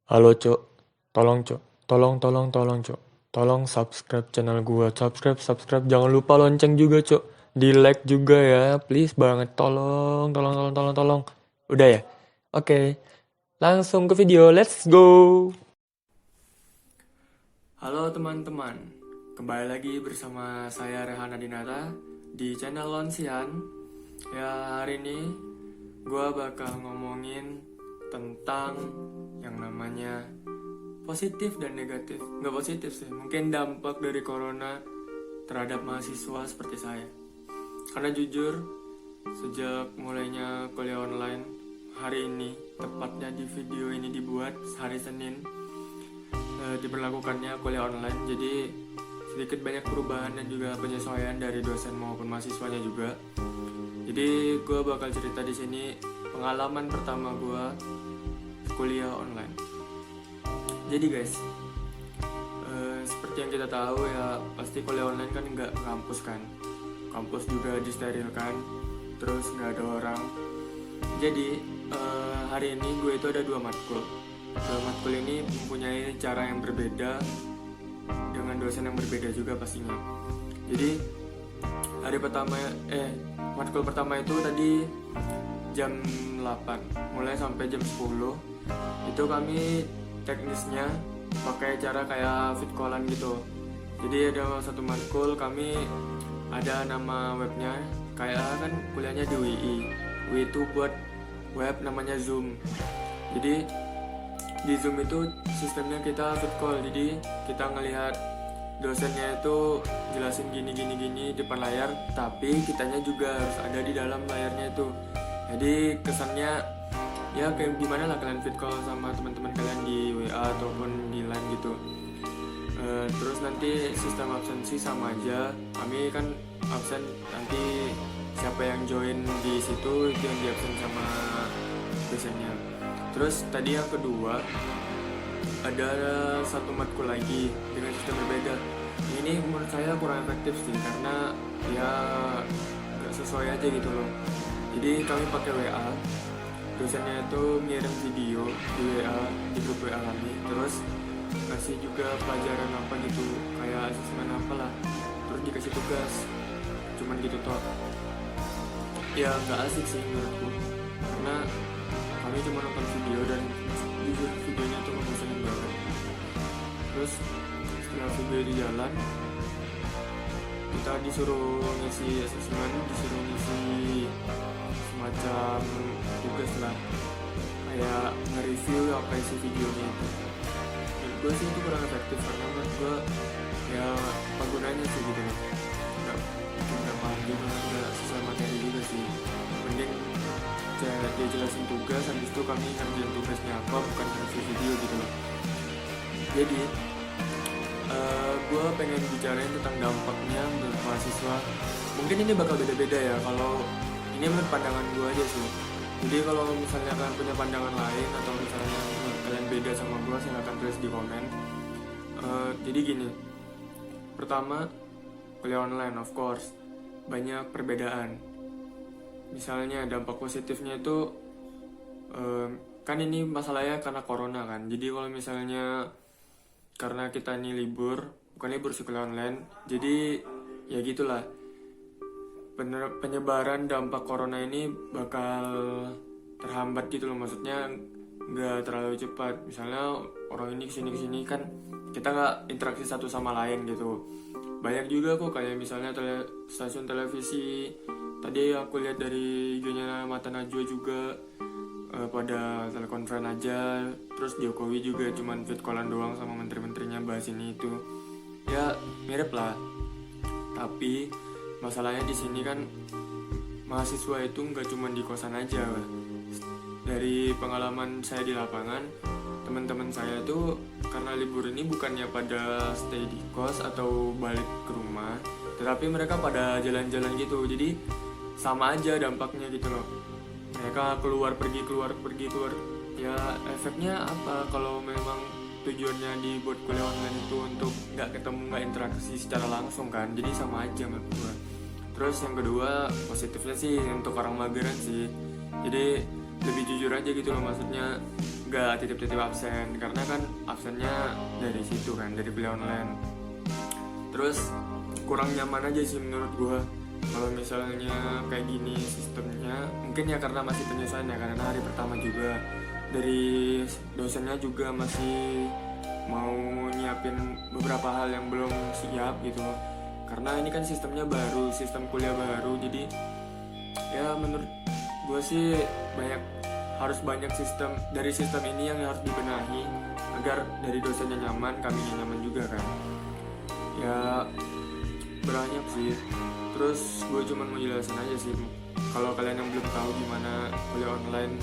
Halo Cok, tolong Cok, tolong Cok, tolong subscribe channel gua, subscribe, jangan lupa lonceng juga Cok, di like juga ya, please banget, tolong. Udah ya? Oke, langsung ke video, let's go. Halo teman-teman, kembali lagi bersama saya Rehan Adinata di channel Lonsian. Ya, hari ini gua bakal ngomongin tentang yang namanya positif dan negatif. Nggak positif sih, mungkin dampak dari corona terhadap mahasiswa seperti saya. Karena jujur, sejak mulainya kuliah online hari ini, tepatnya di video ini dibuat hari Senin, diberlakukannya kuliah online. Jadi sedikit banyak perubahan dan juga penyesuaian dari dosen maupun mahasiswanya juga. Jadi gue bakal cerita di sini pengalaman pertama gue kuliah online. Jadi guys, seperti yang kita tahu ya, pasti kuliah online kan nggak kampus kan, kampus juga disterilkan, terus nggak ada orang. Jadi hari ini gue itu ada dua matkul. Dua matkul ini mempunyai cara yang berbeda dengan dosen yang berbeda juga pastinya. Jadi hari pertama, matkul pertama itu tadi jam 8 mulai sampai jam 10 itu kami teknisnya pakai cara kayak fit callan gitu. Jadi ada satu matkul kami ada nama webnya, kayak kan kuliahnya di UI itu buat web namanya Zoom. Jadi di Zoom itu sistemnya kita fit call, jadi kita ngelihat dosennya itu jelasin gini depan layar, tapi kitanya juga harus ada di dalam layarnya itu. Jadi kesannya ya kayak gimana lah kalian fit call sama teman-teman kalian di WA ataupun di line gitu. Terus nanti sistem absensi sama aja, kami kan absen, nanti siapa yang join di situ itu yang di absen sama dosennya. Terus tadi yang kedua ada satu matkul lagi dengan sistem berbeda. Ini menurut saya kurang efektif sih, karena ya gak sesuai aja gitu loh. Jadi kami pakai WA, dosennya itu ngirim video di WA, di grup WA kami, terus kasih juga pelajaran apa gitu, kayak asesmen apa lah, terus dikasih tugas, cuman gitu toh. Ya nggak asik sih menurutku, karena kami cuma nonton video dan jujur videonya tuh membosankan banget. Terus setelah video di jalan, kita disuruh ngisi asesmen, disuruh ngisi semacam tugas lah, kayak nge-review apa isi videonya itu. Menurut gue sih itu kurang efektif, karena menurut gue ya apa gunanya sih gitu loh, nggak paham juga, nggak sesuai materi juga sih. Mending dia jelasin tugas, habis itu kami ngerjain tugasnya apa, bukan ngasih video gitu loh. Jadi gue pengen bicarain tentang dampaknya menurut mahasiswa. Mungkin ini bakal beda-beda ya, kalau ini menurut pandangan gue aja sih. Jadi kalau misalnya kalian punya pandangan lain atau misalnya kalian beda sama gue, silahkan tulis di komen. Jadi gini, pertama, kuliah online of course banyak perbedaan. Misalnya dampak positifnya itu kan ini masalahnya karena corona kan. Jadi kalau misalnya karena kita ini libur, bukan libur sih, kuliah online, jadi ya gitulah, penyebaran dampak corona ini bakal terhambat gitu loh. Maksudnya nggak terlalu cepat. Misalnya orang ini kesini kan kita nggak interaksi satu sama lain gitu. Banyak juga kok kayak misalnya stasiun televisi, tadi aku lihat dari IG-nya Mata Najwa juga pada telekonferensi aja. Terus Jokowi juga cuman fit callan doang sama menteri-menterinya, bahas ini itu. Ya mirip lah. Tapi masalahnya di sini kan mahasiswa itu nggak cuma di kosan aja. Dari pengalaman saya di lapangan, teman-teman saya itu karena libur ini bukannya pada stay di kos atau balik ke rumah, tetapi mereka pada jalan-jalan gitu. Jadi sama aja dampaknya gitu loh. Mereka keluar pergi. Ya efeknya apa kalau memang tujuannya dibuat kuliah online itu untuk nggak ketemu, nggak interaksi secara langsung kan, jadi sama aja menurut gue. Terus yang kedua positifnya sih untuk orang mageran sih, jadi lebih jujur aja gitu loh. Maksudnya nggak titip-titip absen, karena kan absennya dari situ kan, dari kuliah online. Terus kurang nyaman aja sih menurut gue kalau misalnya kayak gini sistemnya. Mungkin ya karena masih penyesuaian ya, karena hari pertama juga, dari dosennya juga masih mau nyiapin beberapa hal yang belum siap gitu, karena ini kan sistemnya baru, sistem kuliah baru. Jadi ya menurut gue sih harus banyak dari sistem ini yang harus dibenahi agar dari dosennya nyaman, kaminya nyaman juga kan. Ya banyak sih. Terus gue cuma mau jelasin aja sih, kalau kalian yang belum tahu gimana kuliah online,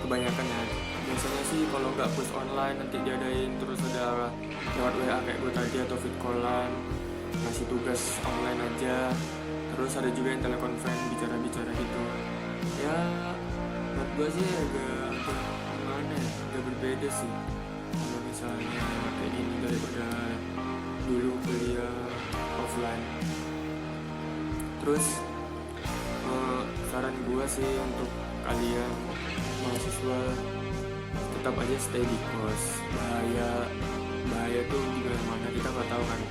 kebanyakan ya biasanya sih kalau nggak push online nanti diadain terus ada lewat WA kayak gue tadi, atau fit callan, ngasih tugas online aja. Terus ada juga yang telekonferensi, bicara-bicara gitu. Ya menurut gue sih agak gimana ya, agak berbeda sih kalau misalnya kayak gini daripada dulu kuliah offline. Terus saran gue sih untuk kalian mahasiswa, tetap aja stay di kos. Bahaya tuh di mana kita nggak tahu kan.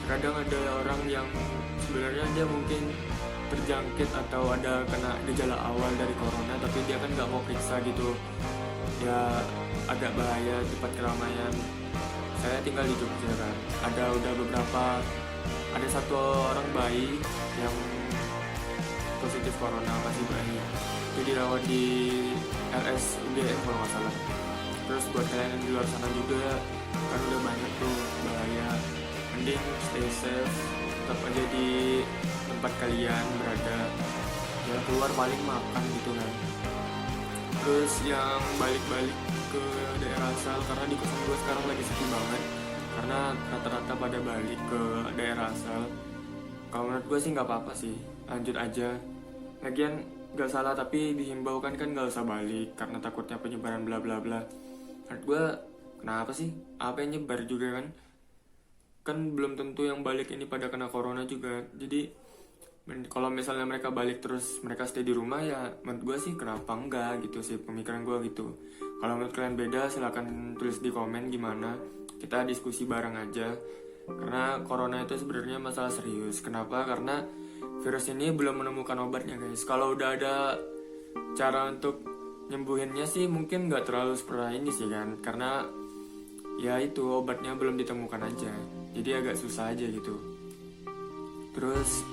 Kadang ada orang yang sebenarnya dia mungkin terjangkit atau ada kena gejala awal dari corona, tapi dia kan nggak mau periksa gitu. Ya agak bahaya, tempat keramaian. Saya tinggal di Jogja kan, ada satu orang bayi yang positif corona, masih bayi, itu dirawat di RSUGM kalau nggak salah. Terus buat kalian yang di luar sana juga kan udah banyak tuh bahaya, mending stay safe, tetap aja di tempat kalian berada, ya keluar paling makan gitu kan. Terus yang balik-balik ke daerah asal, karena di kosan gue sekarang lagi sepi banget, karena rata-rata pada balik ke daerah asal. Kalau menurut gue sih nggak apa-apa sih, lanjut aja. Lagian nggak salah, tapi dihimbau kan nggak usah balik karena takutnya penyebaran bla bla bla. Menurut gue kenapa sih, apa yang nyebar juga kan belum tentu yang balik ini pada kena corona juga. Jadi kalau misalnya mereka balik terus mereka stay di rumah, ya menurut gue sih kenapa enggak gitu sih, pemikiran gue gitu. Kalau menurut kalian beda, silahkan tulis di komen gimana, kita diskusi bareng aja. Karena corona itu sebenarnya masalah serius. Kenapa? Karena virus ini belum menemukan obatnya guys. Kalau udah ada cara untuk nyembuhinnya sih mungkin nggak terlalu separah ini sih kan, karena ya itu obatnya belum ditemukan aja, jadi agak susah aja gitu. Terus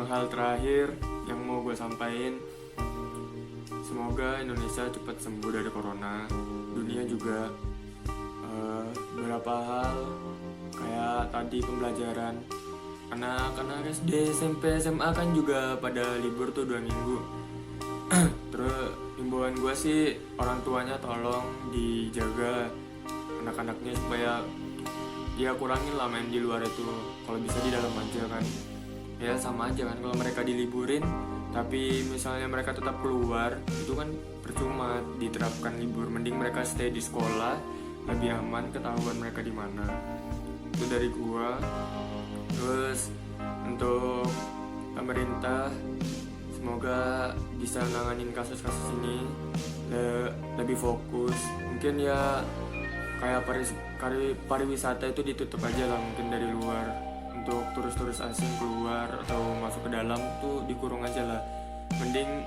hal terakhir yang mau gue sampaikan, semoga Indonesia cepat sembuh dari corona, dunia juga. Beberapa hal kayak tadi pembelajaran, anak-anak SD, SMP, SMA kan juga pada libur tuh 2 minggu. Terus himbauan gue sih, orang tuanya tolong dijaga anak-anaknya supaya ya kurangin lah main di luar itu, kalau bisa di dalam aja kan. Ya sama aja kan kalau mereka diliburin tapi misalnya mereka tetap keluar, itu kan percuma diterapkan libur. Mending mereka stay di sekolah, lebih aman, ketahuan mereka di mana. Itu dari gua. Terus untuk pemerintah, semoga bisa nanganin kasus-kasus ini lebih fokus. Mungkin ya kayak pariwisata itu ditutup aja lah mungkin dari luar. Untuk turis-turis asing keluar atau masuk ke dalam tuh dikurung aja lah. Mending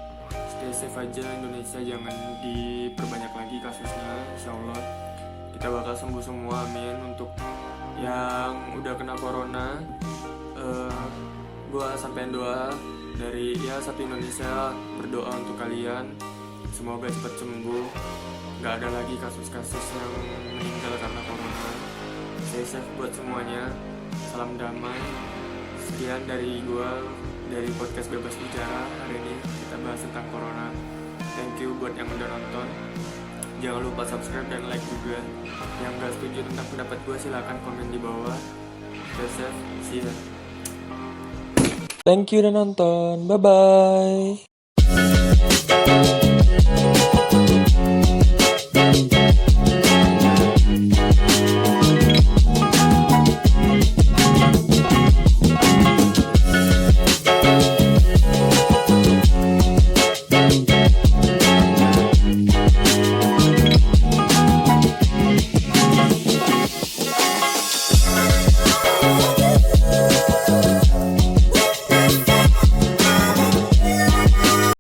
stay safe aja Indonesia, jangan diperbanyak lagi kasusnya. Insyaallah kita bakal sembuh semua, amin. Untuk yang udah kena corona, gue sampein doa dari satu Indonesia, berdoa untuk kalian, semoga cepat sembuh, gak ada lagi kasus-kasus yang meninggal karena corona. Stay safe buat semuanya, salam damai. Sekian dari gue, dari podcast Bebas Bicara. Hari ini kita bahas tentang corona. Thank you buat yang udah nonton. Jangan lupa subscribe dan like juga. Yang gak setuju tentang pendapat gue silahkan komen di bawah. Stay safe, see ya. Thank you udah nonton, bye bye.